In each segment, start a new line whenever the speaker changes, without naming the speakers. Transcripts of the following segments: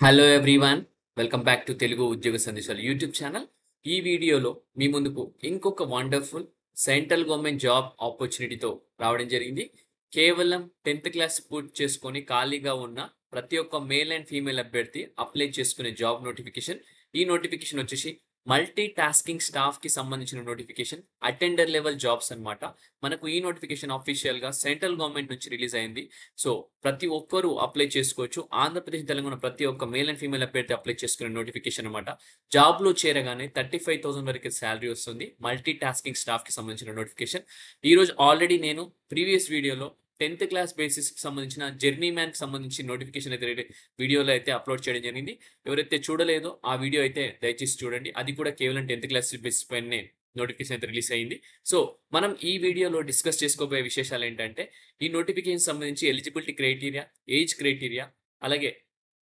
Hello everyone. Welcome back to Telugu ఉద్యోగ సందేశాలు YouTube channel. ఈ వీడియోలో మీ ముందుకు ఇంకొక వండర్ఫుల్ సెంట్రల్ గవర్నమెంట్ జాబ్ ఆపర్చునిటీతో రావడం జరిగింది. కేవలం 10th క్లాస్ పూర్తి చేసుకొని ఖాళీగా ఉన్న ప్రతి ఒక్క మేల్ అండ్ ఫీమేల్ అభ్యర్థి అప్లై చేసుకునే జాబ్ నోటిఫికేషన్. ఈ నోటిఫికేషన్ వచ్చేసి మల్టీ టాస్కింగ్ స్టాఫ్‌కి సంబంధించిన నోటిఫికేషన్. అటెండర్ లెవెల్ జాబ్స్ అన్నమాట. మనకు ఈ నోటిఫికేషన్ ఆఫీషియల్‌గా సెంట్రల్ గవర్నమెంట్ నుంచి రిలీజ్ అయింది. సో ప్రతి ఒక్కరూ అప్లై చేసుకోవచ్చు. ఆంధ్రప్రదేశ్, తెలంగాణ ప్రతి ఒక్క మేల్ అండ్ ఫీమేల్ అభ్యర్థి అప్లై చేసుకునే నోటిఫికేషన్ అనమాట. జాబ్‌లో చేరగానే 35,000 వరకు సాలరీ వస్తుంది. మల్టీ టాస్కింగ్ స్టాఫ్‌కి సంబంధించిన నోటిఫికేషన్. ఈరోజు ఆల్రెడీ నేను ప్రీవియస్ వీడియోలో 10th క్లాస్ బేసిస్‌కి సంబంధించిన జర్నీ మ్యాన్‌కి సంబంధించి నోటిఫికేషన్ అయితే వీడియోలో అయితే అప్లోడ్ చేయడం జరిగింది. ఎవరైతే చూడలేదో ఆ వీడియో అయితే దయచేసి చూడండి. అది కూడా కేవలం 10th క్లాస్ బేసిస్ పైనే నోటిఫికేషన్ అయితే రిలీజ్ అయింది. సో మనం ఈ వీడియోలో డిస్కస్ చేసుకోబోయే విశేషాలు ఏంటంటే, ఈ నోటిఫికేషన్ సంబంధించి ఎలిజిబిలిటీ క్రైటీరియా, ఏజ్ క్రైటీరియా, అలాగే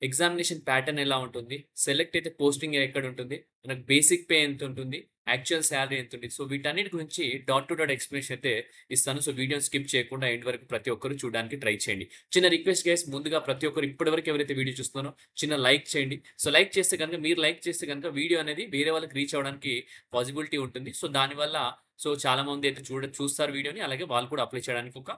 ఎగ్జామినేషన్ ప్యాటర్న్ ఎలా ఉంటుంది, సెలెక్ట్ అయితే పోస్టింగ్ ఎక్కడ ఉంటుంది, మనకు బేసిక్ పే ఎంత ఉంటుంది, యాక్చువల్ శాలరీ ఎంత ఉంది. సో వీటన్నిటి గురించి డాట్ టు డాట్ ఎక్స్ప్లెనేషన్ అయితే ఇస్తాను. సో వీడియోని స్కిప్ చేయకుండా ఎండ్ వరకు ప్రతి ఒక్కరు చూడడానికి ట్రై చేయండి. చిన్న రిక్వెస్ట్ గైస్, ముందుగా ప్రతి ఒక్కరు ఇప్పటివరకు ఎవరైతే వీడియో చూస్తున్నారో చిన్న లైక్ చేయండి. సో లైక్ చేస్తే కనుక, మీరు లైక్ చేస్తే కనుక వీడియో అనేది వేరే వాళ్ళకి రీచ్ అవ్వడానికి పాసిబిలిటీ ఉంటుంది. సో దానివల్ల చాలా మంది అయితే చూస్తారు వీడియోని. అలాగే వాళ్ళు కూడా అప్లై చేయడానికి ఒక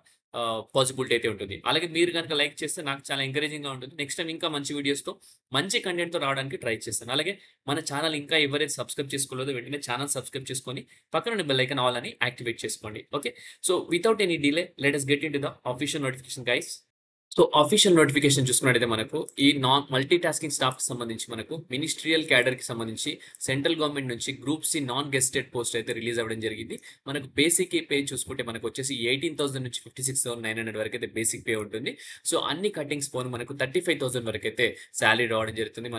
పాసిబిలిటీ అయితే ఉంటుంది. అలాగే మీరు గనుక లైక్ చేస్తే నాకు చాలా ఎంకరేజింగ్‌గా ఉంటుంది. నెక్స్ట్ టైమ్ ఇంకా మంచి వీడియోస్‌తో, మంచి కంటెంట్‌తో రావడానికి ట్రై చేస్తాను. అలాగే మన ఛానల్ ఇంకా ఎవరైతే సబ్స్క్రైబ్ చేసుకోలేదో వెంటనే ఛానల్ సబ్స్క్రైబ్ చేసుకొని పక్కన ఉన్న బెల్ ఐకాన్ ఆల్ అని యాక్టివేట్ చేసుకోండి. Okay. So without any delay let us get into the official notification guys. So official notification చూసుకున్నట్టయితే మనకు ఈ మల్టీ టాస్కింగ్ స్టాఫ్‌కి సంబంధించి మనకు మినిస్ట్రియల్ క్యాడర్‌కి సంబంధించి సెంట్రల్ గవర్నమెంట్ నుంచి group C non gazetted post అయితే రిలీజ్ అవ్వడం జరిగింది. మనకు బేసిక్ పే చూసుకుంటే మనకు వచ్చేసి 18,000 నుంచి 56,900 వరకు అయితే బేసిక్ పే ఉంటుంది. సో అన్ని కటింగ్స్ పోను మనకు 35,000 వరకు అయితే సాలరీ రావడం జరుగుతుంది.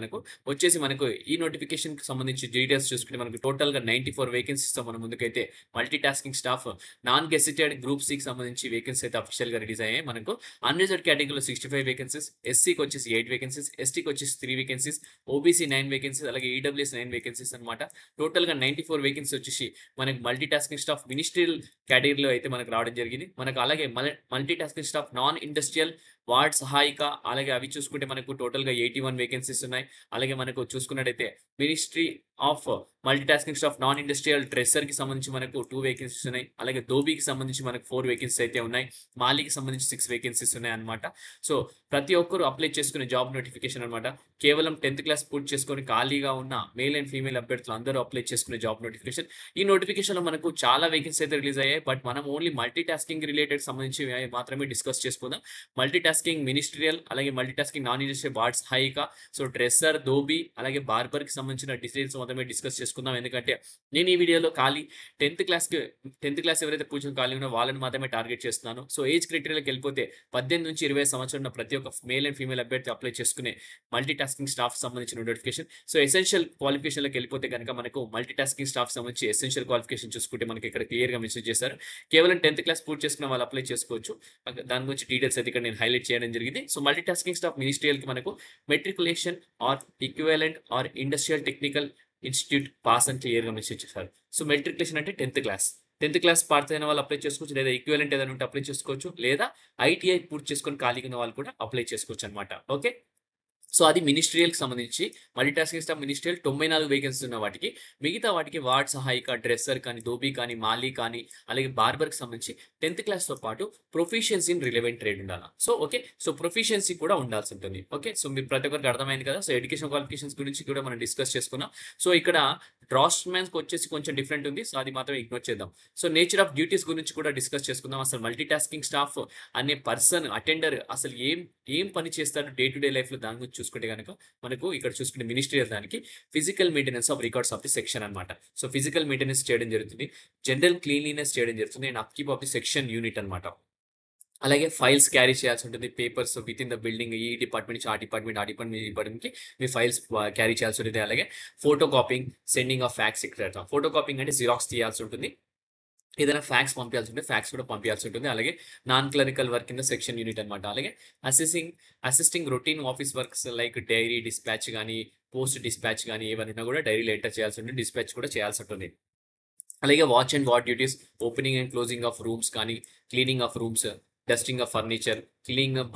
మనకు ఈ నోటిఫికేషన్‌కి సంబంధించి డీటెయిల్స్ చూసుకుంటే మనకు టోటల్‌గా 94 వేకెన్సీస్‌తో మన ముందుకైతే multi tasking staff non gazetted group సికి సంబంధించి వేకెన్సీ అయితే అఫీషియల్‌గా రిలీజ్ అయ్యాయి. మనకు అన్రిజర్వ్డ్ కేటగిరీలో 65 వేకెన్సీస్, ఎస్సీకి వచ్చేసి 8 వేకెన్సీస్, ఎస్టీకి వచ్చేసి 3 వేకెన్సీస్, ఓబీసీ 9 వేకెన్సీస్, అలాగే ఈడబ్ల్యూఎస్ 9 వేకెన్సీస్ అన్నమాట. టోటల్‌గా 94 వేకెన్సీ వచ్చేసి మనకు మల్టీ టాస్కింగ్ స్టాఫ్ మినిస్ట్రియల్ కేటగిరీలో అయితే మనకు రావడం జరిగింది. మనకు అలాగే multi tasking staff non industrial ward సహాయిక, అలాగే అవి చూసుకుంటే మనకు టోటల్‌గా 81 వేకెన్సీస్ ఉన్నాయి. అలాగే మనకు చూసుకున్నట్టయితే ministry of multi tasking staff non industrial డ్రెస్సర్‌కి సంబంధించి మనకు 2 వేకెన్సీస్ ఉన్నాయి. అలాగే ధోబీకి సంబంధించి మనకు 4 వేకెన్సీస్ అయితే ఉన్నాయి. మాలీకి సంబంధించి 6 వేకెన్సీస్ ఉన్నాయన్నమాట. సో ప్రతి ఒక్కరు అప్లై చేసుకునే జాబ్ నోటిఫికేషన్ అన్నమాట. కేవలం 10th క్లాస్ పూర్తి చేసుకొని ఖాళీగా ఉన్న మేల్ అండ్ ఫీమేల్ అభ్యర్థులు అందరూ అప్లై చేసుకునే జాబ్ నోటిఫికేషన్. ఈ నోటిఫికేషన్‌లో మనకు చాలా వేకెన్సీస్ అయితే రిలీజ్ అయ్యాయి. బట్ మనం ఓన్లీ మల్టీ టాస్కింగ్ రిలేటెడ్ సంబంధించి మాత్రమే డిస్కస్ చేసుకుందాం. మల్టీ టాస్కింగ్ మినిస్ట్రియల్, అలాగే multi tasking non industrial ward సహాయిక, సో డ్రెస్సర్, ధోబీ, అలాగే బార్బర్‌కి సంబంధించిన డీటెయిల్స్ మాత్రమే డిస్కస్ చేసుకుందాం. ఎందుకంటే నేను ఈ వీడియోలో ఖాళీ 10th క్లాస్ ఎవరైతే పూర్తి ఖాళీ ఉన్నారో వాళ్ళని మాత్రమే టార్గెట్ చేస్తున్నాను. సో ఏజ్ క్రైటీరియాకి వెళ్ళిపోతే 18 నుంచి 20 సంవత్సరాలు ఉన్న ప్రతి ఒక్క మేల్ అండ్ ఫీమేల్ అభ్యర్థి అప్లై చేసుకునే మల్టీ టాస్కింగ్ స్టాఫ్ సంబంధించిన నోటిఫికేషన్. సో ఎసెన్షియల్ క్వాలిఫికేషన్‌లోకి వెళ్ళిపోతే గనుక మనకు మల్టీ టాస్కింగ్ స్టాఫ్ సంబంధించి ఎసెన్షియల్ క్వాలిఫికేషన్ చూసుకుంటే మనకి ఇక్కడ క్లియర్‌గా మెన్షన్ చేశారు. కేవలం 10th క్లాస్ పూర్తి చేసుకున్న వాళ్ళు అప్లై చేసుకోవచ్చు. దాని గురించి డీటెయిల్స్ అయితే ఇక్కడ నేను హైలైట్ చేయడం జరిగింది. సో మల్టీ టాస్కింగ్ స్టాఫ్ మినిస్ట్రియల్‌కి మనకు matriculation or equivalent are industrial technical institute pass అని క్లియర్‌గా మెన్షన్ చేశారు. సో మెట్రికులేషన్ అంటే 10th class. 10th class pass అయిన వాళ్ళు అప్లై చేసుకోవచ్చు. లేదా ఈక్వివలెంట్ ఏదైనా ఉంటే అప్లై చేసుకోవచ్చు. లేదా ఐటీఐ పూర్తి చేసుకొని ఖాళీగా ఉన్న వాళ్ళు కూడా అప్లై చేసుకోవచ్చు అన్నమాట. ఓకే. సో అది మినిస్ట్రియల్‌కి సంబంధించి multi tasking staff ministerial 94 vacancies ఉన్న వాటికి. మిగతా వాటికి వార్డ్ సహాయిక, డ్రెస్సర్ కానీ, ధోబీ కానీ, మాలీ కానీ, అలాగే బార్బర్‌కి సంబంధించి 10th క్లాస్‌తో పాటు ప్రొఫిషియన్సీ ఇన్ రిలవెంట్ ట్రేడ్ ఉండాల. So okay. సో ప్రొఫిషియన్సీ కూడా ఉండాల్సి ఉంటుంది. ఓకే. సో మీరు ప్రతి ఒక్కరికి అర్థమైంది కదా! సో ఎడ్యుకేషన్ క్వాలిఫికేషన్స్ గురించి కూడా మనం డిస్కస్ చేసుకున్నాం. సో ఇక్కడ డ్రాఫ్ట్‌మ్యాన్‌కి వచ్చేసి కొంచెం డిఫరెంట్ ఉంది. సో అది మాత్రం ఇగ్నోర్ చేద్దాం. సో నేచర్ ఆఫ్ డ్యూటీస్ గురించి కూడా డిస్కస్ చేసుకుందాం. అసలు మల్టీ టాస్కింగ్ స్టాఫ్ అనే పర్సన్, అటెండర్ అసలు ఏం పని చేస్తాడు డే టు డే లైఫ్‌లో, దాని గురించి చూసుకుంటే గనక మనకు ఇక్కడ చూసుకుంటే మినిస్ట్రియల్ దానికి physical maintenance of records of the section అన్నమాట. సో ఫిజికల్ మెయింటెనెన్స్ చేయడం జరుగుతుంది. జనరల్ క్లీన్లీనెస్ చేయడం జరుగుతుంది. And upkeep of the section unit అన్నమాట. అలాగే ఫైల్స్ క్యారీ చేయాల్సి ఉంటుంది. పేపర్స్ వితిన్ ద బిల్డింగ్, ఈ డిపార్ట్మెంట్ నుంచి ఆ డిపార్ట్మెంట్, ఆ డిపార్ట్మెంట్ ఈ డిపార్ట్మెంట్‌కి మీ ఫైల్స్ క్యారీ చేయాల్సి ఉంటుంది. అలాగే photo copying, sending of fax etcetera. Photo copying అంటే జిరాక్స్ తీయాల్సి ఉంటుంది. ఏదైనా ఫ్యాక్స్ పంపియాల్సి ఉంటే ఫ్యాక్స్ కూడా పంపియాల్సి ఉంటుంది. అలాగే నాన్ క్లరికల్ వర్క్ కింద సెక్షన్ యూనిట్ అన్నమాట. అలాగే assisting routine office works like diary dispatch గానీ, పోస్ట్ డిస్పాచ్ గానీ ఏవైనా ఉన్నా కూడా డైరీలో ఎంటర్ చేయాల్సి ఉంటుంది. డిస్పాచ్ కూడా చేయాల్సి ఉంటుంది. అలాగే watch and ward duties, opening and closing of rooms కానీ, cleaning of rooms, dusting of furniture, cleaning of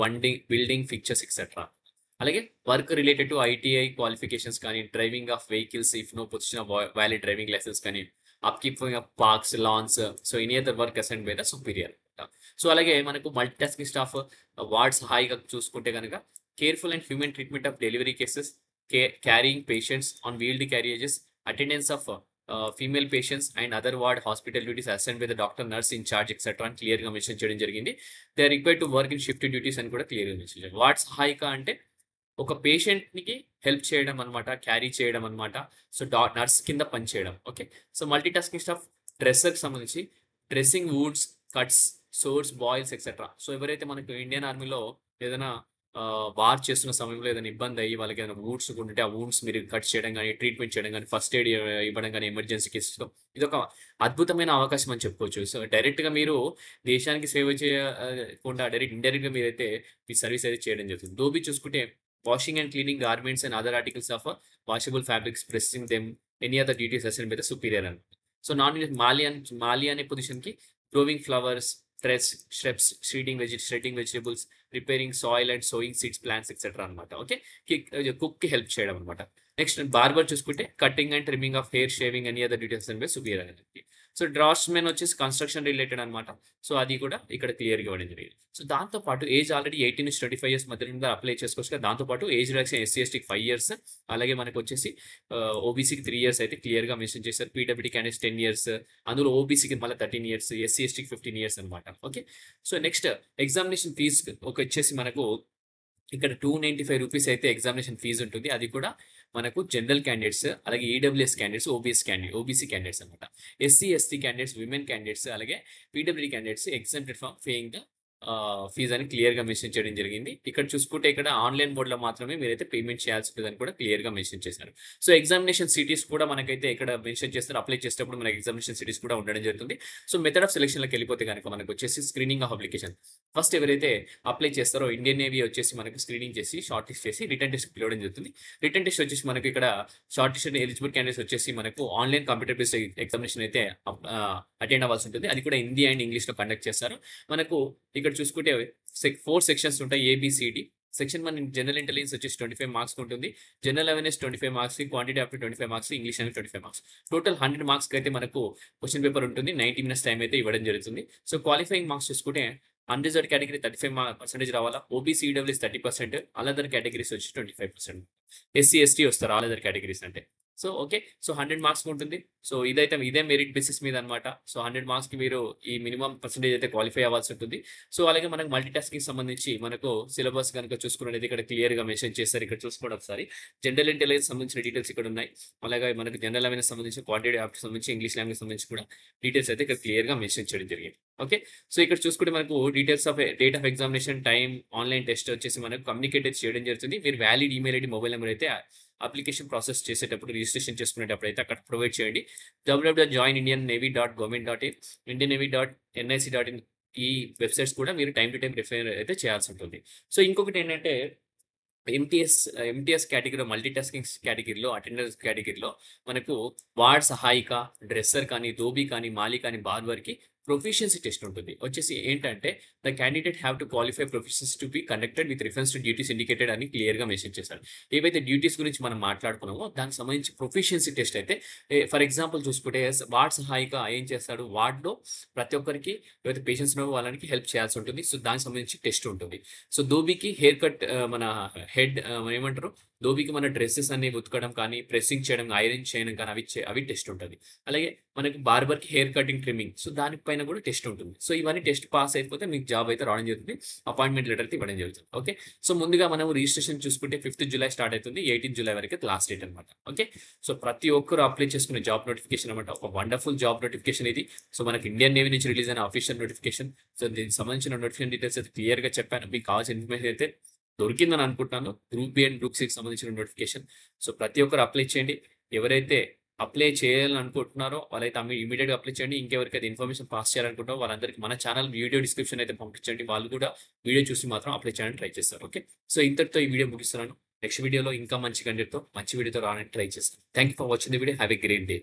building fixtures etcetera. అలాగే work related to ITI qualifications కానీ, driving of vehicles if no position of valid driving licence కానీ, upkeeping of parks, lawns, so any other work assigned by the superior. So అలాగే మనకు multitasking staff ward సహాయిగా చూసుకుంటే గనక careful and human treatment of delivery cases, carrying patients on wheeled carriages, attendance of female patients and other ward hospital duties assigned by the doctor, nurse in charge etcetera అని క్లియర్‌గా mention చేయడం జరిగింది. They are required to work in shift duties అని కూడా క్లియర్‌గా mention చేశారు. Ward సహాయిక అంటే ఒక పేషెంట్‌కి హెల్ప్ చేయడం అన్నమాట. క్యారీ చేయడం అన్నమాట. సో, నర్స్ కింద పని చేయడం. ఓకే. సో, మల్టీటాస్కింగ్ స్టాఫ్ డ్రెస్సర్‌కి సంబంధించి dressing wounds, cuts, source, boils etcetera. So, ఎవరైతే మనకు ఇండియన్ ఆర్మీలో ఏదైనా వార్ చేస్తున్న సమయంలో ఏదైనా ఇబ్బంది అయ్యి వాళ్ళకి ఏదైనా వూండ్స్ ఉంటే ఆ వూండ్స్ మీరు కట్ చేయడం గాని, ట్రీట్మెంట్ చేయడం గాని, ఫస్ట్ ఎయిడ్ ఇవ్వడం గాని ఎమర్జెన్సీ కేసెస్‌లో ఇదొక అద్భుతమైన అవకాశం అని చెప్పుకోవచ్చు. సో, డైరెక్ట్‌గా మీరు దేశానికి సేవ చేయకుండా ఇండైరెక్ట్‌గా మీరైతే మీ సర్వీస్ అయితే చేయడం జరుగుతుంది. ధోబీ చూసుకుంటే washing and cleaning garments and other articles of washable fabrics, pressing them, any other duties assigned by the superior అని. సో, మాలి అనే పొజిషన్‌కి growing flowers, shrubs, shredding vegetables, repairing soil and sowing seeds, plants, etc. అనమాట. Okay. కుక్‌కి help చేయడం అనమాట. Next barber చూసుకుంటే cutting and trimming of hair, shaving any other duties and by superior అనేది. So, draughtsmen వచ్చేసి construction related అనమాట. So, అది కూడా ఇక్కడ క్లియర్‌గా ఇవ్వడం జరిగింది. సో, దాంతో పాటు ఏజ్ ఆల్రెడీ 18-25 ఇయర్స్ మధ్యలో అప్లై చేసుకోవచ్చు కదా! దాంతో పాటు ఏజ్ రిలాక్సేషన్ ఎస్సీ, ఎస్టీకి 5 ఇయర్స్, అలాగే మనకొచ్చేసి ఓబీసీకి 3 ఇయర్స్ అయితే క్లియర్‌గా మెన్షన్ చేశారు. పీడబ్ల్యూడీ క్యాండిడేట్స్ 10 ఇయర్స్, అందులో ఓబీసీకి మళ్ళీ 13 ఇయర్స్, ఎస్సీ, ఎస్టీకి 15 ఇయర్స్ అనమాట. Okay. So, next examination fees వచ్చేసి మనకు ఇక్కడ ₹295 అయితే ఎగ్జామినేషన్ ఫీజ్ ఉంటుంది. అది కూడా మనకు జనరల్ క్యాండిడేట్స్, అలాగే ఈడబ్ల్యూఎస్ క్యాండిడేట్స్, ఓబీసీ క్యాండిడేట్స్ అనమాట. SC, ST candidates, women candidates, అలాగే PWD candidates exempted from paying the fees అని క్లియర్‌గా మెన్షన్ చేయడం జరిగింది. ఇక్కడ చూసుకుంటే ఇక్కడ ఆన్‌లైన్ మోడ్‌లో మాత్రమే మీరైతే పేమెంట్ చేయాల్సి ఉంటుందని కూడా క్లియర్‌గా మెన్షన్ చేశారు. సో, ఎగ్జామినేషన్ సిటీస్ కూడా మనకైతే ఇక్కడ మెన్షన్ చేస్తారు. అప్లై చేసేటప్పుడు మనకి ఎగ్జామినేషన్ సిటీస్ కూడా ఉండడం జరుగుతుంది. సో, మెథడ్ ఆఫ్ సెలక్షన్‌లోకి వెళ్ళిపోతే గనుక మనకొచ్చేసి స్క్రీనింగ్ ఆఫ్ అప్లికేషన్. ఫస్ట్ ఎవరైతే అప్లై చేస్తారో ఇండియన్ నేవీ వచ్చేసి మనకి స్క్రీనింగ్ చేసి, షార్ట్ లిస్ట్ చేసి రిటన్ టెస్ట్‌కి పిలవడం జరుగుతుంది. రిటన్ టెస్ట్ వచ్చేసి మనకి ఇక్కడ షార్ట్ లిస్టెడ్ ఎలిజిబుల్ క్యాండిడేట్స్ వచ్చేసి మనకు ఆన్‌లైన్ కంప్యూటర్ బేస్డ్ ఎగ్జామినేషన్ అయితే అటెండ్ అవ్వాల్సి ఉంటుంది. అది కూడా హిందీ అండ్ ఇంగ్లీష్‌లో కండక్ట్ చేస్తారు. మనకు ఇక్కడ చూసుకుంటే 4 సెక్షన్స్ ఉంటాయి ఏబీసీడీ. సెక్షన్ 1 జనరల్ ఇంటెలిజెన్స్ వచ్చేసి 25 మార్క్స్‌కి ఉంటుంది. జనరల్ అవేర్‌నెస్ 25 మార్క్స్‌కి, క్వాంటిటీ ఆప్టిట్యూడ్ 25 మార్క్స్, ఇంగ్లీష్ అనేది 25 మార్క్స్. టోటల్ 100 మార్క్స్‌కి అయితే మనకు క్వెషన్ పేపర్ ఉంటుంది. 90 మినిట్స్ టైం అయితే ఇవ్వడం జరుగుతుంది. సో, క్వాలిఫైయింగ్ మార్క్స్ చూసుకుంటే అన్రిజర్వ్డ్ కేటగిరీ 35% రావాలా. OBC, EWS 30%, all other categories వచ్చి 25%. ఎస్సీ, ఎస్టీ వస్తారు ఆల్ అదర్ కేటగిరీస్ అంటే. So, okay. సో, 100 మార్క్స్‌కి ఉంటుంది. సో, ఇదే మెరిట్ బేసిస్ మీద అనమాట. సో, 100 మార్క్స్‌కి మీరు ఈ మినిమమ్ పర్సెంటేజ్ అయితే క్వాలిఫై అవ్వాల్సి ఉంటుంది. సో, అలాగే మనకు మల్టీటాస్కింగ్‌కి సంబంధించి మనకు సిలబస్ గనుక చూసుకున్నట్లయితే ఇక్కడ క్లియర్‌గా మెన్షన్ చేశారు. ఇక్కడ చూసుకోండి ఒకసారి. జనరల్ ఇంటెలిజెన్స్ సంబంధించిన డీటెయిల్స్ ఇక్కడ ఉన్నాయి. అలాగే మనకు జనరల్ అవేర్‌నెస్ సంబంధించి, క్వాంటిటీ ఆప్టిట్యూడ్ సంబంధించి, ఇంగ్లీష్ లాంగ్వేజ్ సంబంధించి కూడా డీటెయిల్స్ అయితే ఇక్కడ క్లియర్‌గా మెన్షన్ చేయడం జరిగింది. ఓకే. సో, ఇక్కడ చూసుకుంటే మనకు details of date of examination, time, online test వచ్చేసి మనకు కమ్యూనికేట్ అయితే చేయడం జరుగుతుంది. మీరు valid email ID, mobile number అయితే అప్లికేషన్ ప్రాసెస్ చేసేటప్పుడు, రిజిస్ట్రేషన్ చేసుకునేటప్పుడు అయితే అక్కడ ప్రొవైడ్ చేయండి. www.joinindiannavy.in, indiannavy.nic.in ఈ వెబ్‌సైట్స్ కూడా మీరు టైమ్ టు టైమ్ రిఫర్ అయితే చేయాల్సి ఉంటుంది. సో, ఇంకొకటి ఏంటంటే ఎంటీఎస్ కేటగిరీలో, మల్టీటాస్కింగ్ కేటగిరీలో, అటెండర్స్ కేటగిరీలో మనకు వార్డ్ సహాయిక, డ్రెస్సర్ కానీ, ధోబీ కానీ, మాలి కానీ, బార్బర్‌కి ప్రొఫిషియన్సీ టెస్ట్ ఉంటుంది. వచ్చేసి ఏంటంటే the candidate have to qualify proficiency to be conducted with reference to duties indicated అని క్లియర్‌గా మెన్షన్ చేశారు. ఏవైతే డ్యూటీస్ గురించి మనం మాట్లాడుకున్నామో దానికి సంబంధించి ప్రొఫిషియన్సీ టెస్ట్ అయితే ఫర్ ఎగ్జాంపుల్ చూసుకుంటే వార్డ్ సహాయిక ఏం చేస్తాడు, వార్డ్‌లో ప్రతి ఒక్కరికి ఎవరైతే పేషెంట్స్ ఉన్నారో వాళ్ళకి హెల్ప్ చేయాల్సి ఉంటుంది. సో, దానికి సంబంధించి టెస్ట్ ఉంటుంది. సో, ధోబీకి హెయిర్ కట్ మన హెడ్ ఏమంటారు, ధోబీకి మన డ్రెసెస్ అన్ని ఉతకడం కానీ, ప్రెస్సింగ్ చేయడం, ఐరన్ చేయడం కానీ అవి టెస్ట్ ఉంటది. అలాగే మనకి బార్బర్‌కి హెయిర్ కటింగ్, ట్రిమ్మింగ్, సో, దానిపైన కూడా టెస్ట్ ఉంటుంది. సో, ఇవన్నీ టెస్ట్ పాస్ అయిపోతే మీకు జాబ్ అయితే రావడం జరుగుతుంది. అపాయింట్మెంట్ లెటర్ అయితే ఇవ్వడం జరుగుతుంది. ఓకే. సో, ముందుగా మనం రిజిస్ట్రేషన్ చూసుకుంటే 5th జులై స్టార్ట్ అవుతుంది. 18th జులై వరకు లాస్ట్ డేట్ అనమాట. ఓకే. సో, ప్రతి ఒక్కరు అప్లై చేసుకునే జాబ్ నోటిఫికేషన్ అనమాట. ఒక వండర్‌ఫుల్ జాబ్ నోటిఫికేషన్ ఇది. సో, మనకి ఇండియన్ నేవీ నుంచి రిలీజ్ అయిన అఫీషియల్ నోటిఫికేషన్. సో, దీనికి సంబంధించిన నోటిఫికేషన్ డీటెయిల్స్ అయితే క్లియర్‌గా చెప్పాను. మీకు కావాల్సిన ఇన్ఫర్మేషన్ అయితే దొరికిందని అనుకుంటున్నాను. గ్రూప్ బి అండ్ గ్రూప్ సికి సంబంధించిన నోటిఫికేషన్. సో, ప్రతి ఒక్కరు అప్లై చేయండి. ఎవరైతే అప్లై చేయాలని అనుకుంటున్నారో వాళ్ళైతే ఇమ్మీడియేట్‌గా అప్లై చేయండి. ఇంకెవరికైతే ఇన్ఫర్మేషన్ పాస్ చేయాలనుకుంటారో వాళ్ళందరికీ మన ఛానల్ వీడియో డిస్క్రిప్షన్ అయితే పంపించండి. వాళ్ళు కూడా వీడియో చూసి మాత్రం అప్లై చేయడానికి ట్రై చేస్తారు. ఓకే. సో, ఇంతటితో ఈ వీడియో ముగిస్తున్నాను. నెక్స్ట్ వీడియోలో ఇంకా మంచి కంటెంట్‌తో, మంచి వీడియోతో రావడానికి ట్రై చేస్తాను. Thank you for watching the video. Have a great day.